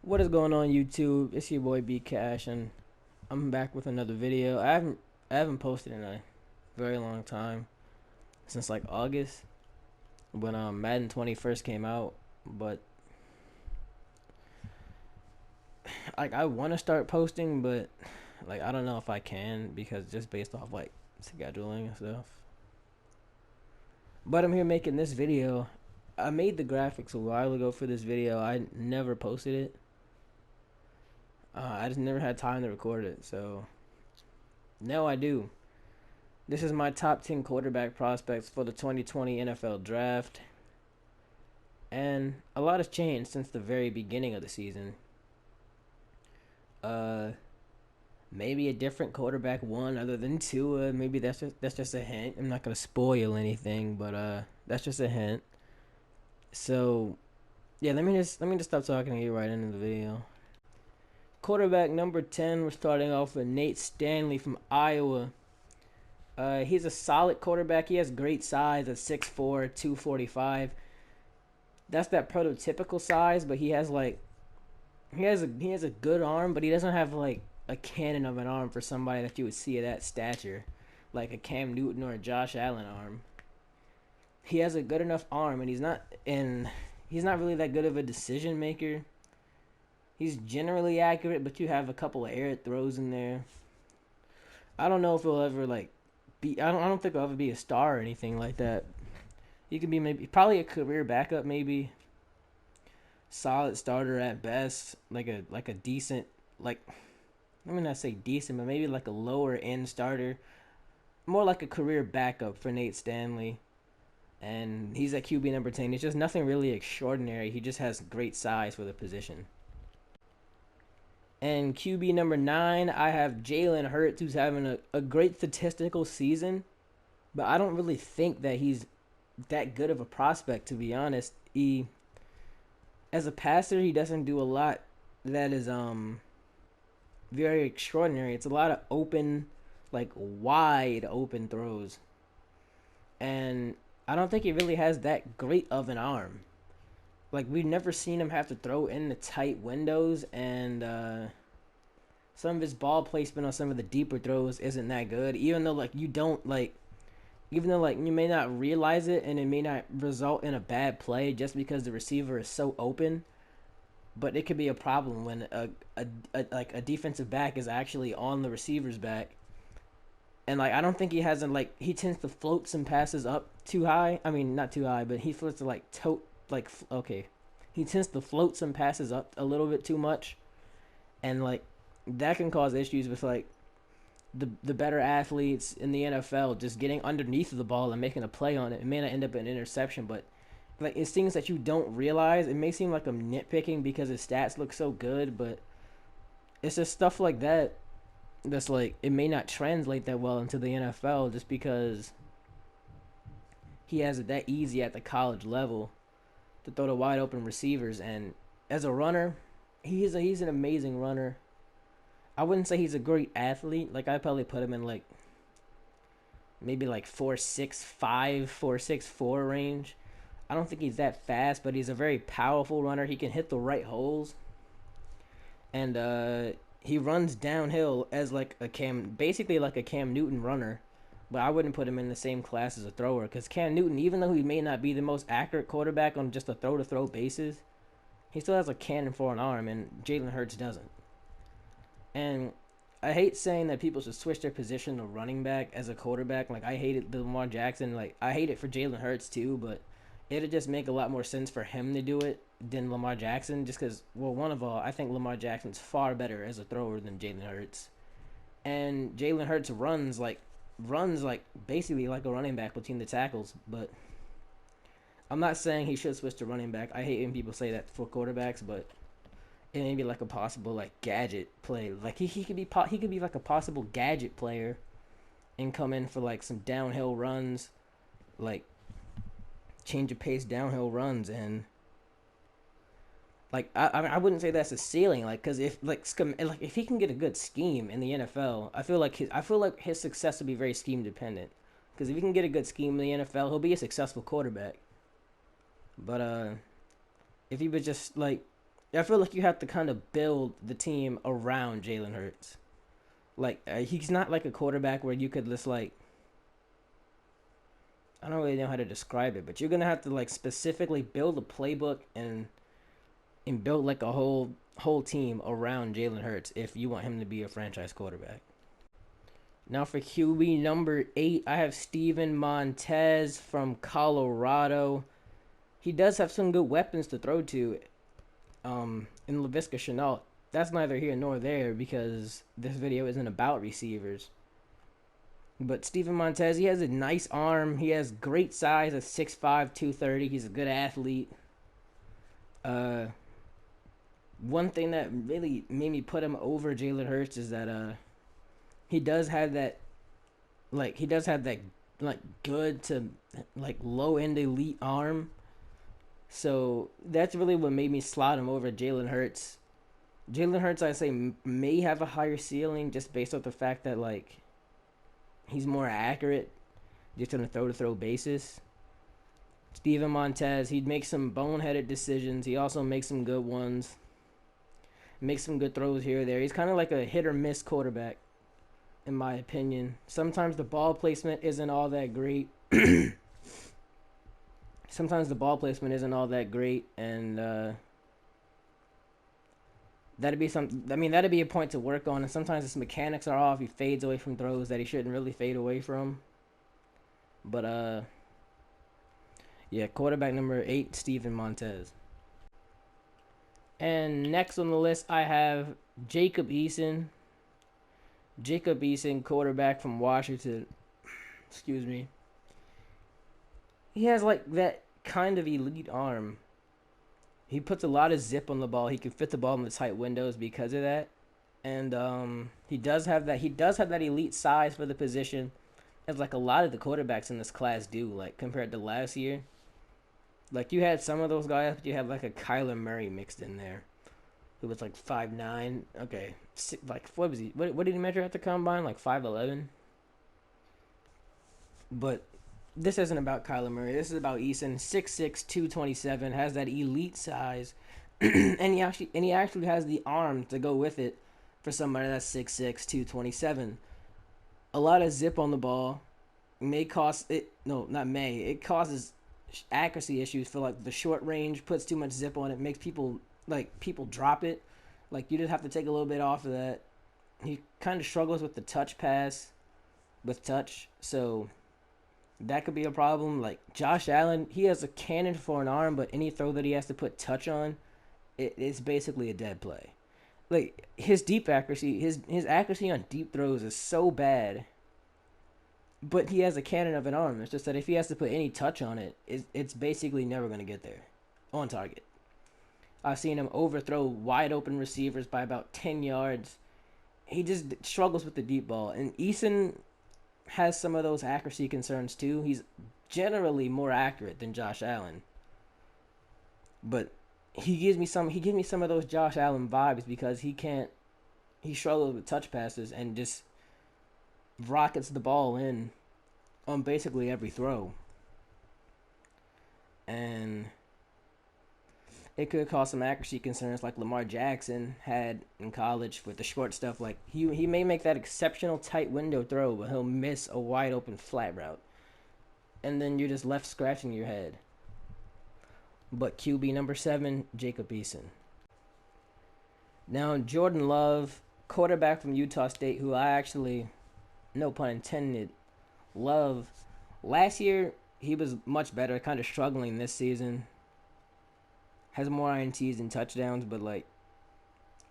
What is going on YouTube? It's your boy B-KASH and I'm back with another video. I haven't posted in a very long time, since like August when Madden 20 first came out, but like I want to start posting, but like I don't know if I can because just based off like scheduling and stuff. But I'm here making this video. I made the graphics a while ago for this video. I never posted it. I just never had time to record it, so now I do. This is my top 10 quarterback prospects for the 2020 NFL Draft, and a lot has changed since the very beginning of the season. Uh, Maybe a different quarterback one other than Tua. Maybe that's just a hint. I'm not gonna spoil anything, but that's just a hint. So yeah, let me just stop talking and get right into the video. Quarterback number 10, we're starting off with Nate Stanley from Iowa. He's a solid quarterback. He has great size at 6'4", 245. That's that prototypical size, but he has a good arm, but he doesn't have like a cannon of an arm for somebody that you would see at that stature, like a Cam Newton or a Josh Allen arm. He has a good enough arm, and he's not really that good of a decision maker. He's generally accurate, but you have a couple of air throws in there. I don't know if he'll ever like be. I don't think he'll ever be a star or anything like that. He could be maybe probably a career backup, maybe solid starter at best, like a decent like. Let me not say decent, but maybe like a lower end starter, more like a career backup for Nate Stanley. And he's at QB number 10. It's just nothing really extraordinary. He just has great size for the position. And QB number 9, I have Jalen Hurts, who's having a great statistical season, but I don't really think that he's that good of a prospect, to be honest. As a passer, he doesn't do a lot that is very extraordinary. It's a lot of open, like wide open throws, and I don't think he really has that great of an arm. Like we've never seen him have to throw in the tight windows, and some of his ball placement on some of the deeper throws isn't that good. Even though like you may not realize it, and it may not result in a bad play just because the receiver is so open. But it could be a problem when a defensive back is actually on the receiver's back, and like I don't think he tends to float some passes up too high. I mean not too high, but he floats to okay, he tends to float some passes up a little bit too much, and like that can cause issues with like the better athletes in the NFL just getting underneath of the ball and making a play on it. It may not end up in an interception, but like it's things that you don't realize. It may seem like I'm nitpicking because his stats look so good, but it's just stuff like that that's like it may not translate that well into the NFL just because he has it that easy at the college level to throw to wide open receivers. And as a runner, he's an amazing runner. I wouldn't say he's a great athlete. Like I'd probably put him in like maybe like 4.65, 4.64 range. I don't think he's that fast, but he's a very powerful runner. He can hit the right holes, and he runs downhill as basically like a Cam Newton runner. But I wouldn't put him in the same class as a thrower because Cam Newton, even though he may not be the most accurate quarterback on just a throw-to-throw basis, he still has a cannon for an arm, and Jalen Hurts doesn't. And I hate saying that people should switch their position to running back as a quarterback. Like I hated the Lamar Jackson. Like I hate it for Jalen Hurts too, but it'd just make a lot more sense for him to do it than Lamar Jackson, just because, well, one of all, I think Lamar Jackson's far better as a thrower than Jalen Hurts. And Jalen Hurts runs basically like a running back between the tackles, but I'm not saying he should switch to running back. I hate when people say that for quarterbacks, but it may be like a possible like gadget play. Like he could be like a possible gadget player and come in for like some downhill runs, like change of pace downhill runs. And like I wouldn't say that's a ceiling, like because if he can get a good scheme in the NFL, I feel like his success would be very scheme dependent. Because if he can get a good scheme in the NFL, he'll be a successful quarterback. But if he was just like I feel like you have to kind of build the team around Jalen Hurts. Like he's not like a quarterback where you could just like, I don't really know how to describe it, but you're gonna have to like specifically build a playbook and build like a whole team around Jalen Hurts if you want him to be a franchise quarterback. Now for QB number 8, I have Steven Montez from Colorado. He does have some good weapons to throw to. In Laviska Shenault. That's neither here nor there because this video isn't about receivers. But Steven Montez, he has a nice arm. He has great size at 6'5", 230. He's a good athlete. One thing that really made me put him over Jalen Hurts is that he does have that like good to like low end elite arm. So that's really what made me slot him over Jalen Hurts. Jalen Hurts, I say, may have a higher ceiling just based off the fact that like he's more accurate just on a throw-to-throw basis. Steven Montez, he'd make some boneheaded decisions. He also makes some good ones. Makes some good throws here or there. He's kind of like a hit or miss quarterback, in my opinion. Sometimes the ball placement isn't all that great. And that'd be a point to work on. And sometimes his mechanics are off. He fades away from throws that he shouldn't really fade away from. But yeah, quarterback number 8, Steven Montez. And next on the list, I have Jacob Eason. Jacob Eason, quarterback from Washington. Excuse me. He has like that kind of elite arm. He puts a lot of zip on the ball. He can fit the ball in the tight windows because of that. And he does have that. He does have that elite size for the position, as like a lot of the quarterbacks in this class do. Like compared to last year, like you had some of those guys, but you had like a Kyler Murray mixed in there, who was like 5'9". Okay, like what was he? What did he measure at the combine? Like 5'11". But this isn't about Kyler Murray. This is about Eason. 6'6", 227, has that elite size, and he actually has the arm to go with it for somebody that's 6'6", 227. A lot of zip on the ball may cost it. No, not may. It causes accuracy issues for like the short range. Puts too much zip on it. Makes people drop it. Like you just have to take a little bit off of that. He kind of struggles with the touch pass, with touch. So that could be a problem. Like Josh Allen, he has a cannon for an arm, but any throw that he has to put touch on, it's basically a dead play. Like his deep accuracy, his accuracy on deep throws is so bad, but he has a cannon of an arm. It's just that if he has to put any touch on it, it's basically never going to get there on target. I've seen him overthrow wide open receivers by about 10 yards. He just struggles with the deep ball. And Eason has some of those accuracy concerns too. He's generally more accurate than Josh Allen. But he gives me some of those Josh Allen vibes because he struggles with touch passes and just rockets the ball in on basically every throw. And it could cause some accuracy concerns like Lamar Jackson had in college with the short stuff. Like he may make that exceptional tight window throw, but he'll miss a wide open flat route. And then you're just left scratching your head. But QB number 7, Jacob Eason. Now Jordan Love, quarterback from Utah State, who I actually, no pun intended, love. Last year he was much better, kind of struggling this season. Has more INTs and touchdowns, but like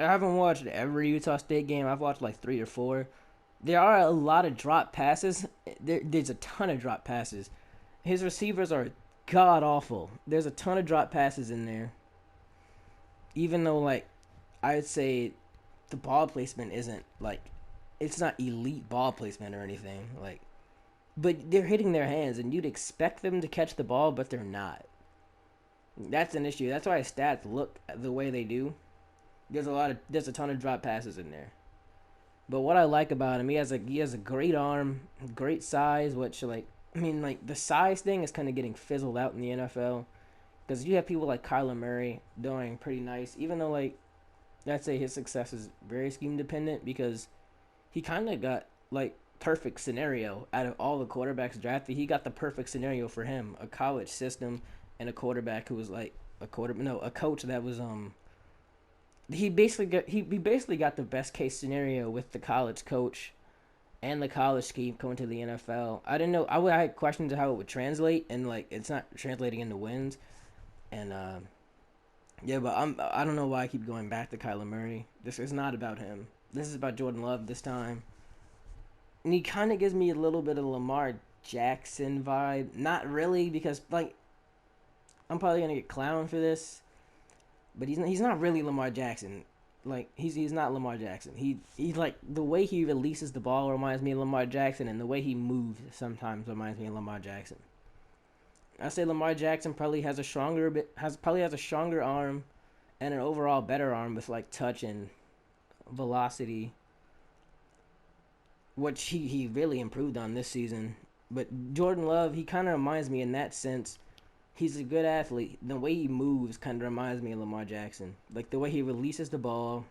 I haven't watched every Utah State game. I've watched like 3 or 4. There are a lot of drop passes. There's a ton of drop passes. His receivers are god awful. There's a ton of drop passes in there. Even though like I'd say the ball placement isn't like, it's not elite ball placement or anything. Like, but they're hitting their hands, and you'd expect them to catch the ball, but they're not. That's an issue. That's why his stats look the way they do. There's a ton of drop passes in there. But what I like about him, he has a great arm, great size, which like the size thing is kind of getting fizzled out in the NFL. Because you have people like Kyler Murray doing pretty nice, even though like I'd say his success is very scheme dependent because he kind of got like perfect scenario out of all the quarterbacks drafted. He got the perfect scenario for him: a college system and a quarterback who was like a coach that was he basically got the best case scenario with the college coach and the college scheme coming to the NFL. I didn't know. I had questions of how it would translate, and like it's not translating into wins. And yeah, but I don't know why I keep going back to Kyler Murray. This is not about him. This is about Jordan Love this time. And he kind of gives me a little bit of Lamar Jackson vibe. Not really, because like I'm probably gonna get clowned for this, but he's not really Lamar Jackson. Like he's not Lamar Jackson. He's like the way he releases the ball reminds me of Lamar Jackson, and the way he moves sometimes reminds me of Lamar Jackson. I say Lamar Jackson probably has a stronger arm and an overall better arm with like touch and velocity, which he really improved on this season. But Jordan Love, he kind of reminds me in that sense. He's a good athlete. The way he moves kind of reminds me of Lamar Jackson. Like the way he releases the ball,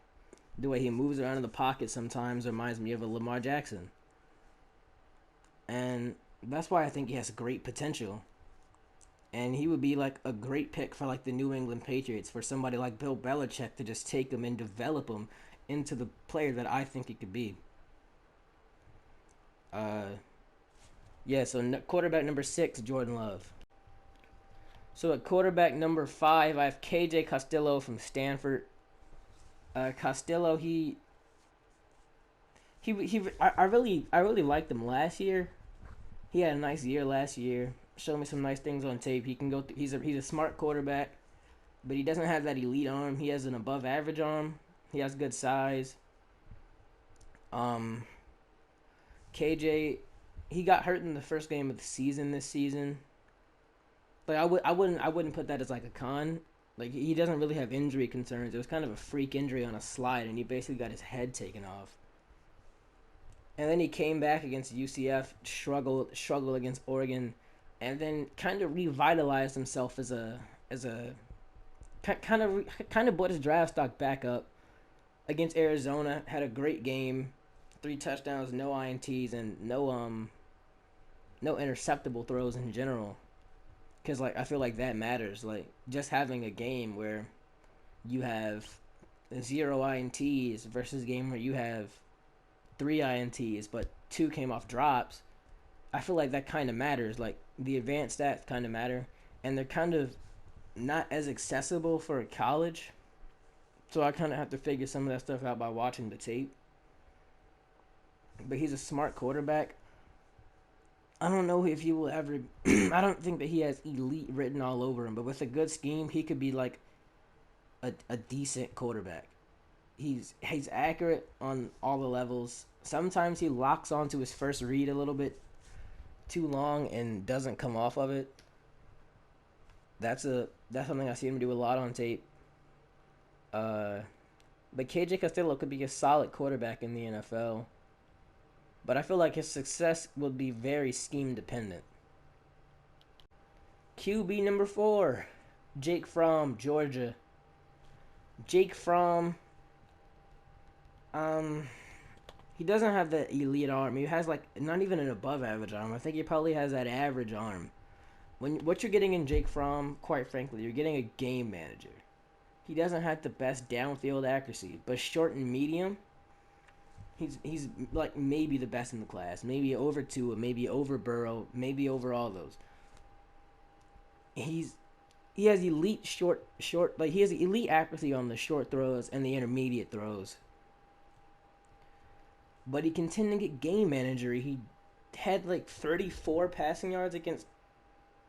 the way he moves around in the pocket sometimes reminds me of a Lamar Jackson. And that's why I think he has great potential. And he would be like a great pick for like the New England Patriots, for somebody like Bill Belichick to just take him and develop him into the player that I think he could be. Uh, yeah. So quarterback number 6, Jordan Love. So at quarterback number 5, I have KJ Costello from Stanford. Costello, I really liked him last year. He had a nice year last year. Showed me some nice things on tape. He can go. He's a smart quarterback, but he doesn't have that elite arm. He has an above average arm. He has good size. Um, KJ, he got hurt in the first game of the season this season. Like I wouldn't put that as like a con. Like he doesn't really have injury concerns. It was kind of a freak injury on a slide, and he basically got his head taken off. And then he came back against UCF, struggled against Oregon, and then kind of revitalized himself as a kind of brought his draft stock back up against Arizona. Had a great game, 3 touchdowns, no ints, and no interceptable throws in general. Cause like I feel like that matters. Like just having a game where you have 0 ints versus a game where you have 3 ints, but 2 came off drops. I feel like that kind of matters. Like the advanced stats kind of matter, and they're kind of not as accessible for a college. So I kind of have to figure some of that stuff out by watching the tape. But he's a smart quarterback. I don't know if he will ever. I don't think that he has elite written all over him, but with a good scheme, he could be like a decent quarterback. He's accurate on all the levels. Sometimes he locks onto his first read a little bit too long and doesn't come off of it. That's something I see him do a lot on tape. Uh, but KJ Costello could be a solid quarterback in the NFL. But I feel like his success will be very scheme dependent. QB number 4, Jake Fromm, Georgia. Jake Fromm, he doesn't have the elite arm. He has like not even an above average arm. I think he probably has that average arm. What you're getting in Jake Fromm, quite frankly, you're getting a game manager. He doesn't have the best downfield accuracy, but short and medium, he's like maybe the best in the class. Maybe over Tua, maybe over Burrow, maybe over all those. He has elite short like he has elite accuracy on the short throws and the intermediate throws. But he can tend to get game manager. He had like 34 passing yards against.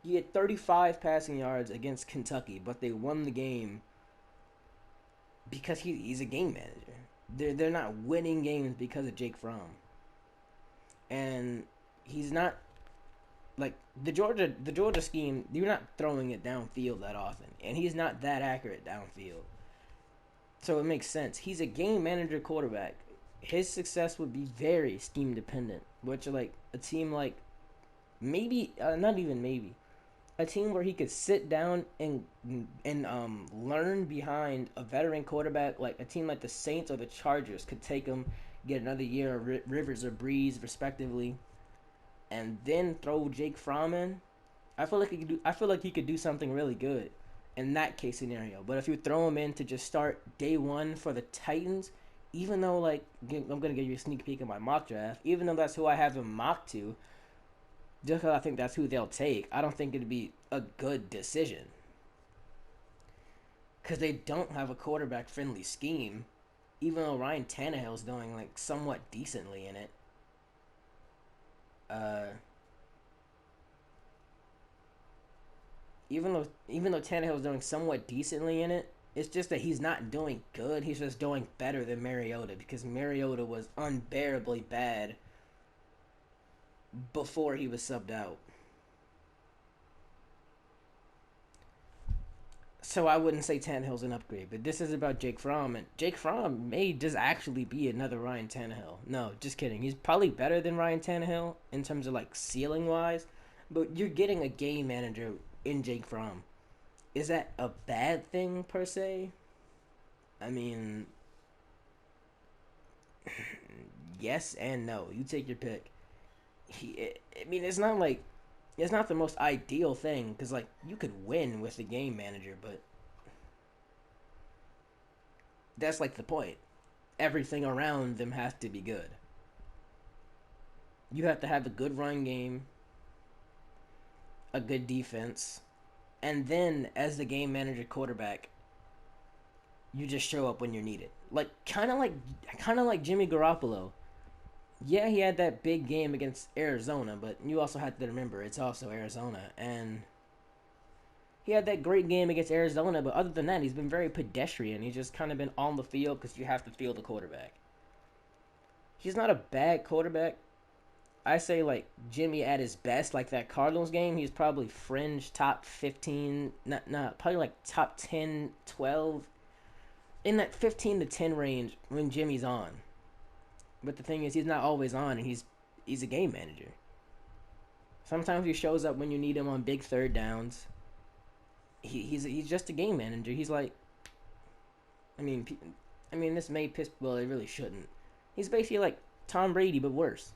He had 35 passing yards against Kentucky, but they won the game because he's a game manager. They're not winning games because of Jake Fromm, and he's not like the Georgia scheme. You're not throwing it downfield that often, and he's not that accurate downfield. So it makes sense. He's a game manager quarterback. His success would be very scheme dependent, which like a team like maybe not even maybe a team where he could sit down and learn behind a veteran quarterback, like a team like the Saints or the Chargers could take him, get another year of Rivers or Breeze respectively, and then throw Jake Fromm in. I feel like he could do. I feel like he could do something really good in that case scenario. But if you throw him in to just start day one for the Titans, even though like I'm gonna give you a sneak peek of my mock draft, even though that's who I have him mocked to, just because I think that's who they'll take, I don't think it'd be a good decision because they don't have a quarterback friendly scheme. Even though Ryan Tannehill's doing like somewhat decently in it, uh, even though Tannehill's doing somewhat decently in it, it's just that he's not doing good. He's just doing better than Mariota because Mariota was unbearably bad before he was subbed out. So I wouldn't say Tannehill's an upgrade, but this is about Jake Fromm, and Jake Fromm may just actually be another Ryan Tannehill. No, just kidding. He's probably better than Ryan Tannehill in terms of like ceiling wise, but you're getting a game manager in Jake Fromm. Is that a bad thing per se? I mean, yes and no. You take your pick. I mean, it's not like it's not the most ideal thing because like you could win with the game manager, but that's like the point. Everything around them has to be good. You have to have a good run game, a good defense, and then as the game manager quarterback, you just show up when you're needed. Like kind of like Jimmy Garoppolo. Yeah, he had that big game against Arizona, but you also have to remember it's also Arizona, and he had that great game against Arizona. But other than that, he's been very pedestrian. He's just kind of been on the field because you have to field the quarterback. He's not a bad quarterback. I say like Jimmy at his best, like that Cardinals game, he's probably fringe top 15, not probably like top 10, 12, in that 15 to 10 range when Jimmy's on. But the thing is, he's not always on, and he's a game manager. Sometimes he shows up when you need him on big third downs. He's just a game manager. He's like, I mean, this may piss. Well, it really shouldn't. He's basically like Tom Brady, but worse.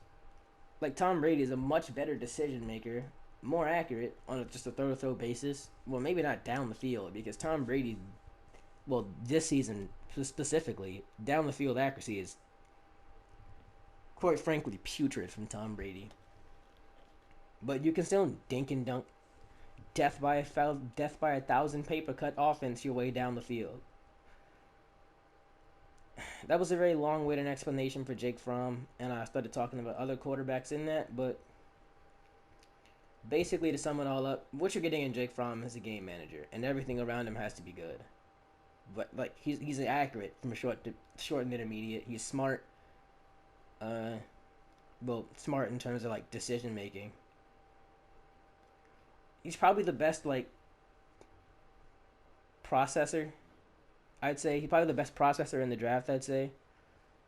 Like Tom Brady is a much better decision maker, more accurate on just a throw basis. Well, maybe not down the field because Tom Brady, well, this season specifically, down the field accuracy is quite frankly putrid from Tom Brady. But you can still dink and dunk, death by a thousand paper cut offense your way down the field. That was a very long-winded explanation for Jake Fromm, and I started talking about other quarterbacks in that. But basically, to sum it all up, what you're getting in Jake Fromm is a game manager, and everything around him has to be good. But like he's accurate from short and intermediate. He's smart. Uh, well, smart in terms of like decision making. He's probably the best like processor. I'd say he's probably the best processor in the draft. I'd say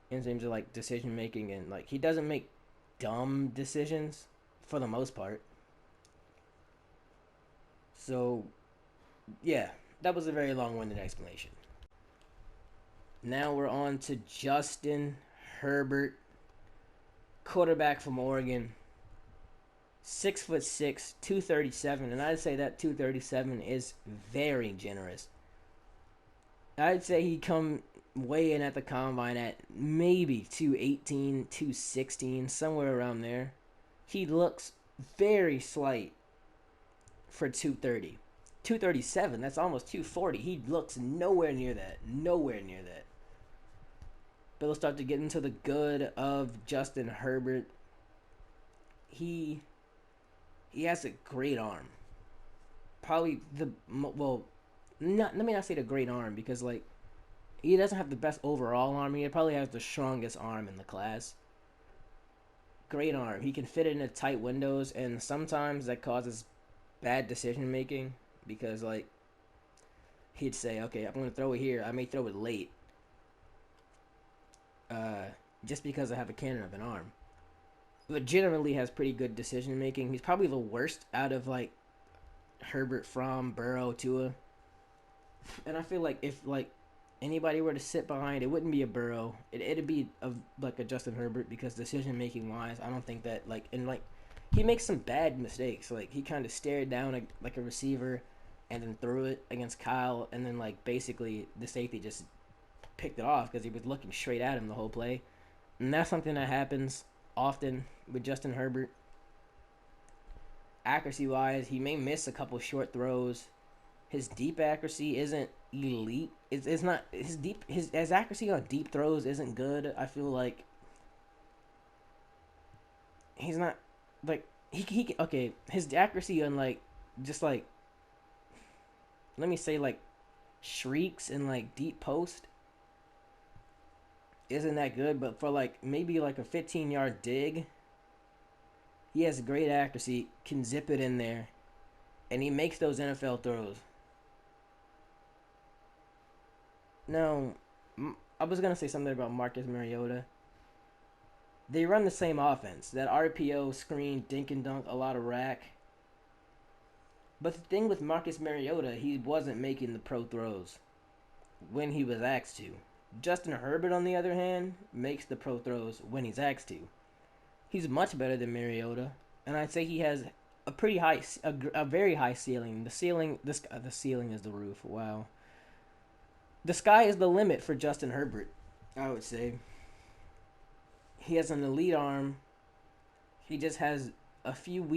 in terms of like decision making and like he doesn't make dumb decisions for the most part. So yeah, that was a very long-winded explanation. Now we're on to Justin Herbert, quarterback from Oregon. 6'6", 237, and I'd say that 237 is very generous. I'd say he come way in at the combine at maybe 218, 216, somewhere around there. He looks very slight for 230. 237, that's almost 240. He looks nowhere near that. Nowhere near that. But let's start to get into the good of Justin Herbert. He has a great arm. Probably the well, not let me not say the great arm because like he doesn't have the best overall arm. He probably has the strongest arm in the class. Great arm. He can fit it into tight windows, and sometimes that causes bad decision making because like he'd say, "Okay, I'm going to throw it here. I may throw it late, uh, just because I have a cannon of an arm." But generally has pretty good decision making. He's probably the worst out of like Herbert, Fromm, Burrow, Tua. And I feel like if like anybody were to sit behind, it wouldn't be a Burrow. It'd be like a Justin Herbert because decision making wise, I don't think that he makes some bad mistakes. Like he kind of stared down like a receiver, and then threw it against Kyle, and then like basically the safety just picked it off because he was looking straight at him the whole play, and that's something that happens often with Justin Herbert. Accuracy wise, he may miss a couple short throws. His deep accuracy isn't elite. It's not his accuracy on deep throws isn't good. I feel like he's not like he okay. His accuracy on like just like let me say like shrieks and like deep post isn't that good. But for like maybe like a 15-yard dig, he has great accuracy. Can zip it in there, and he makes those NFL throws. Now, I was gonna say something about Marcus Mariota. They run the same offense. That RPO, screen, dink and dunk, a lot of rack. But the thing with Marcus Mariota, he wasn't making the pro throws when he was asked to. Justin Herbert, on the other hand, makes the pro throws when he's asked to. He's much better than Mariota, and I'd say he has a pretty high, a very high ceiling. The ceiling is the roof. Wow. The sky is the limit for Justin Herbert, I would say. He has an elite arm. He just has a few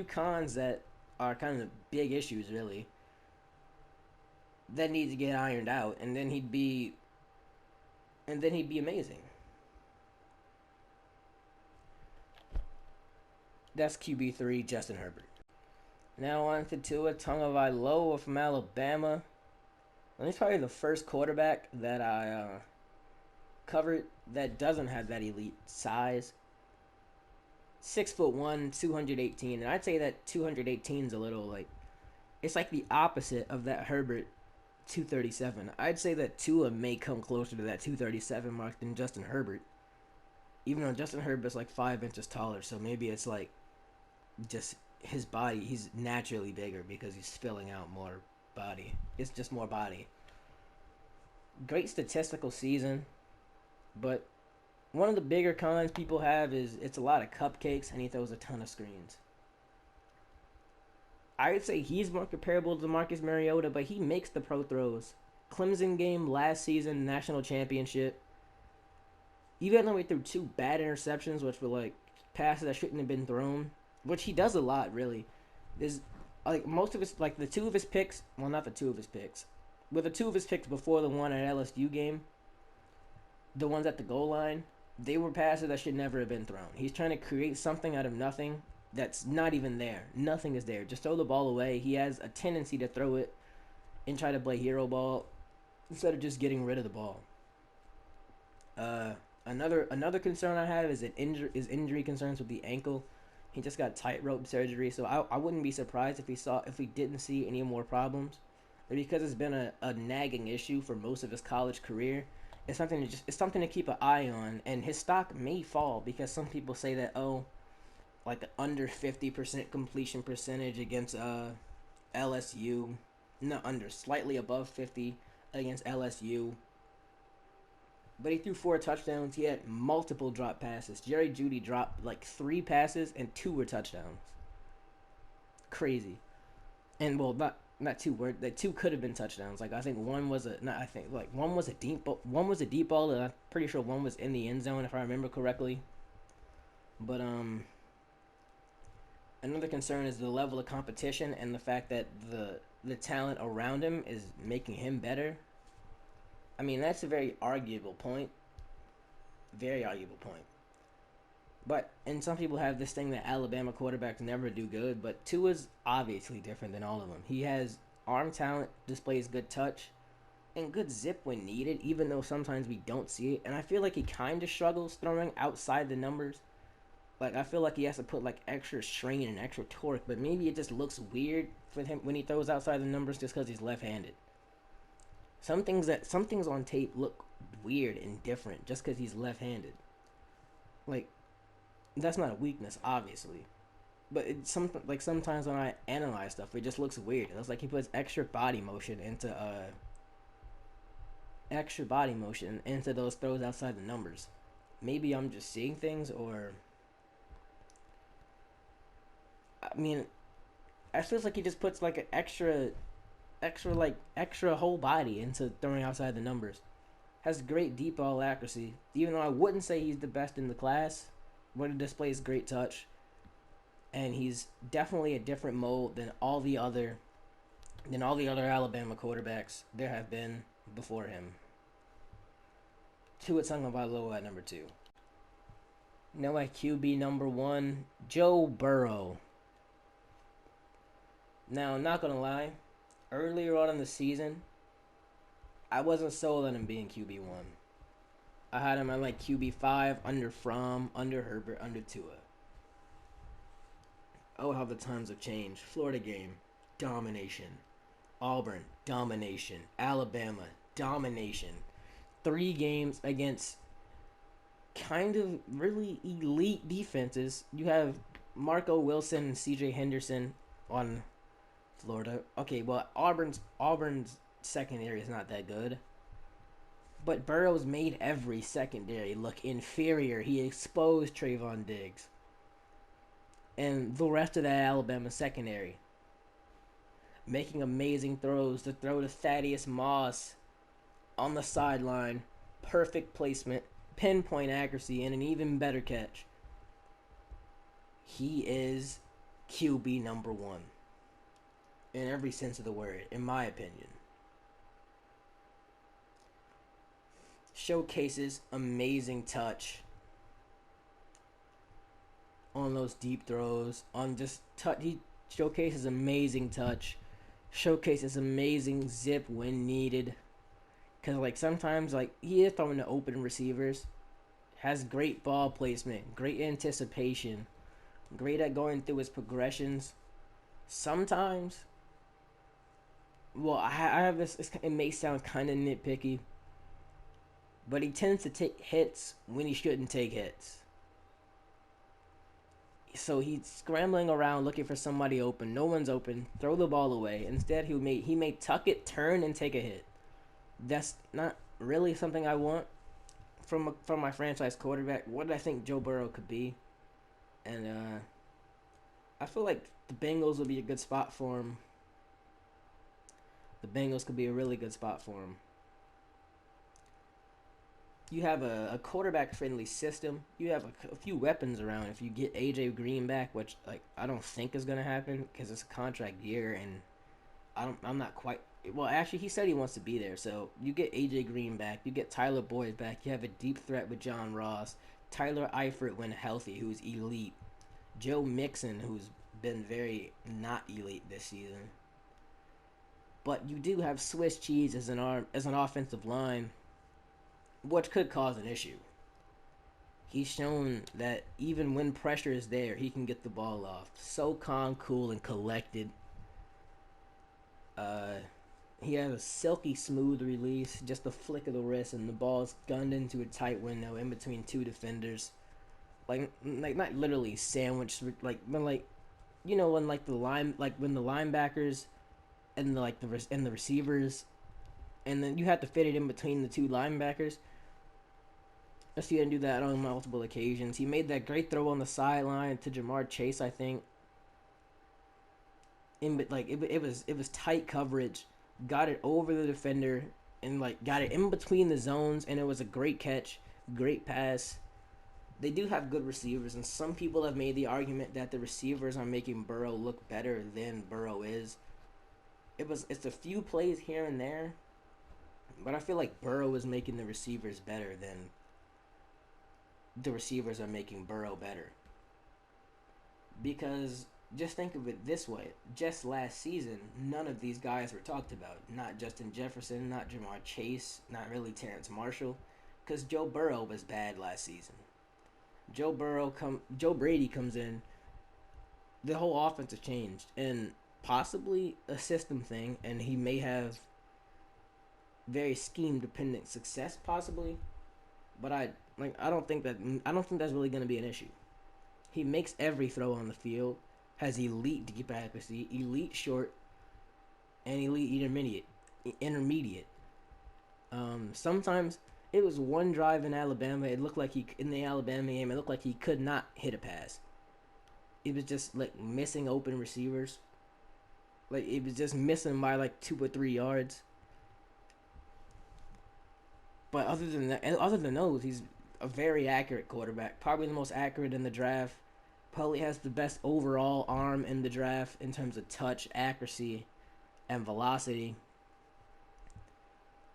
cons that are kind of big issues, really, that need to get ironed out, and then he'd be amazing. That's QB3, Justin Herbert. Now on to Tua Tagovailoa from Alabama. And he's probably the first quarterback that I covered that doesn't have that elite size. 6'1", 218, and I'd say that 218 is a little like it's like the opposite of that Herbert 237. I'd say that Tua may come closer to that 237 mark than Justin Herbert, even though Justin Herbert's like 5 inches taller. So maybe it's like just his body. He's naturally bigger because he's filling out more body. It's just more body. Great statistical season, but one of the bigger cons people have is it's a lot of cupcakes and he throws a ton of screens. I would say he's more comparable to Marcus Mariota, but he makes the pro throws. Clemson game last season, national championship. Even though he threw two bad interceptions, which were like passes that shouldn't have been thrown, which he does a lot, really. There's like most of his, like the two of his picks, well, not the two of his picks, but the two of his picks before the one at LSU game, the ones at the goal line, they were passes that should never have been thrown. He's trying to create something out of nothing that's not even there. Nothing is there. Just throw the ball away. He has a tendency to throw it and try to play hero ball instead of just getting rid of the ball. Another concern I have is injury concerns with the ankle. He just got tightrope surgery, so I wouldn't be surprised if we didn't see any more problems. But because it's been a nagging issue for most of his college career, it's something to keep an eye on, and his stock may fall because some people say that like under 50% completion percentage against LSU, not under, slightly above 50 against LSU. But he threw 4 touchdowns. He had multiple drop passes. Jerry Jeudy dropped like 3 passes and 2 were touchdowns. Crazy. And well, not 2 were, like 2 could have been touchdowns. Like I think one was one was a deep ball, and I'm pretty sure one was in the end zone if I remember correctly. But another concern is the level of competition and the fact that the talent around him is making him better. I mean, that's a very arguable point. Very arguable point. But, and some people have this thing that Alabama quarterbacks never do good, but Tua's obviously different than all of them. He has arm talent, displays good touch, and good zip when needed, even though sometimes we don't see it. And I feel like he kind of struggles throwing outside the numbers. Like, I feel like he has to put, like, extra strain and extra torque, but maybe it just looks weird for him when he throws outside the numbers just because he's left-handed. Some things on tape look weird and different just because he's left-handed. Like, that's not a weakness, obviously. but sometimes when I analyze stuff, it just looks weird. It looks like he puts extra body motion into those throws outside the numbers. Maybe I'm just seeing things, or I mean, it feels like he just puts like an extra whole body into throwing outside the numbers. Has great deep ball accuracy, even though I wouldn't say he's the best in the class. But it displays great touch, and he's definitely a different mold than all the other Alabama quarterbacks there have been before him. Tua Tagovailoa at number two. Now at QB number one, Joe Burrow. Now, I'm not gonna lie, earlier on in the season, I wasn't sold on him being QB one. I had him at like QB5 under Fromm, under Herbert, under Tua. Oh, how the times have changed. Florida game, domination. Auburn, domination. Alabama, domination. 3 games against kind of really elite defenses. You have Marco Wilson and CJ Henderson on Florida. Okay, well Auburn's secondary is not that good. But Burrow's made every secondary look inferior. He exposed Trayvon Diggs and the rest of that Alabama secondary, making amazing throws to throw to Thaddeus Moss on the sideline. Perfect placement, pinpoint accuracy, and an even better catch. He is QB number one in every sense of the word, in my opinion. Showcases amazing touch on those deep throws. On just touch, he showcases amazing touch. Showcases amazing zip when needed. Cause like sometimes like he is throwing to open receivers. Has great ball placement, great anticipation, great at going through his progressions. Sometimes, well, I have this. It may sound kind of nitpicky, but he tends to take hits when he shouldn't take hits. So he's scrambling around looking for somebody open. No one's open. Throw the ball away. Instead, he may tuck it, turn, and take a hit. That's not really something I want from my franchise quarterback. What did I think Joe Burrow could be? And I feel like the Bengals would be a good spot for him. The Bengals could be a really good spot for him. You have a quarterback friendly system. You have a few weapons around. If you get AJ Green back, which like I don't think is gonna happen because it's a contract year, and I'm not quite. Well, actually, he said he wants to be there. So you get AJ Green back. You get Tyler Boyd back. You have a deep threat with John Ross, Tyler Eifert when healthy, who's elite. Joe Mixon, who's been very not elite this season. But you do have Swiss cheese as an offensive line, which could cause an issue. He's shown that even when pressure is there, he can get the ball off. So calm, cool, and collected. Uh, he has a silky smooth release, just a flick of the wrist, and the ball's gunned into a tight window in between two defenders. Like not literally sandwiched, like when like, you know when like the line like when the linebackers and the receivers, and then you have to fit it in between the two linebackers. I see him do that on multiple occasions. He made that great throw on the sideline to Jamar Chase, I think. It was tight coverage, got it over the defender, and like got it in between the zones, and it was a great catch, great pass. They do have good receivers, and some people have made the argument that the receivers are making Burrow look better than Burrow is. It's a few plays here and there, but I feel like Burrow is making the receivers better than the receivers are making Burrow better. Because just think of it this way. Just last season, none of these guys were talked about. Not Justin Jefferson, not Jamar Chase, not really Terrence Marshall. Because Joe Burrow was bad last season. Joe Brady comes in. The whole offense has changed. And possibly a system thing. And he may have very scheme dependent success possibly. But I don't think that's really going to be an issue. He makes every throw on the field. has elite deep accuracy, elite short, and elite intermediate. Intermediate. Sometimes it was one drive in Alabama. It looked like he in the Alabama game. It looked like he could not hit a pass. It was just like missing open receivers. Like it was just missing by like 2 or 3 yards. But other than those, he's a very accurate quarterback. Probably the most accurate in the draft. Probably has the best overall arm in the draft in terms of touch, accuracy, and velocity.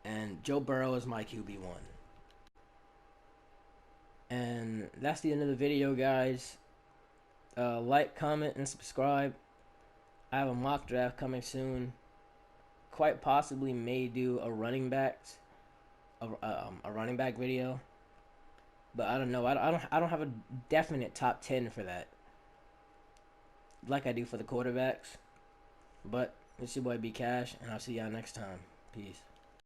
And Joe Burrow is my QB1. And that's the end of the video, guys. Like, comment, and subscribe. I have a mock draft coming soon. Quite possibly may do a running back video, but I don't know. I don't have a definite top 10 for that, like I do for the quarterbacks. But it's your boy B-KASH, and I'll see y'all next time. Peace.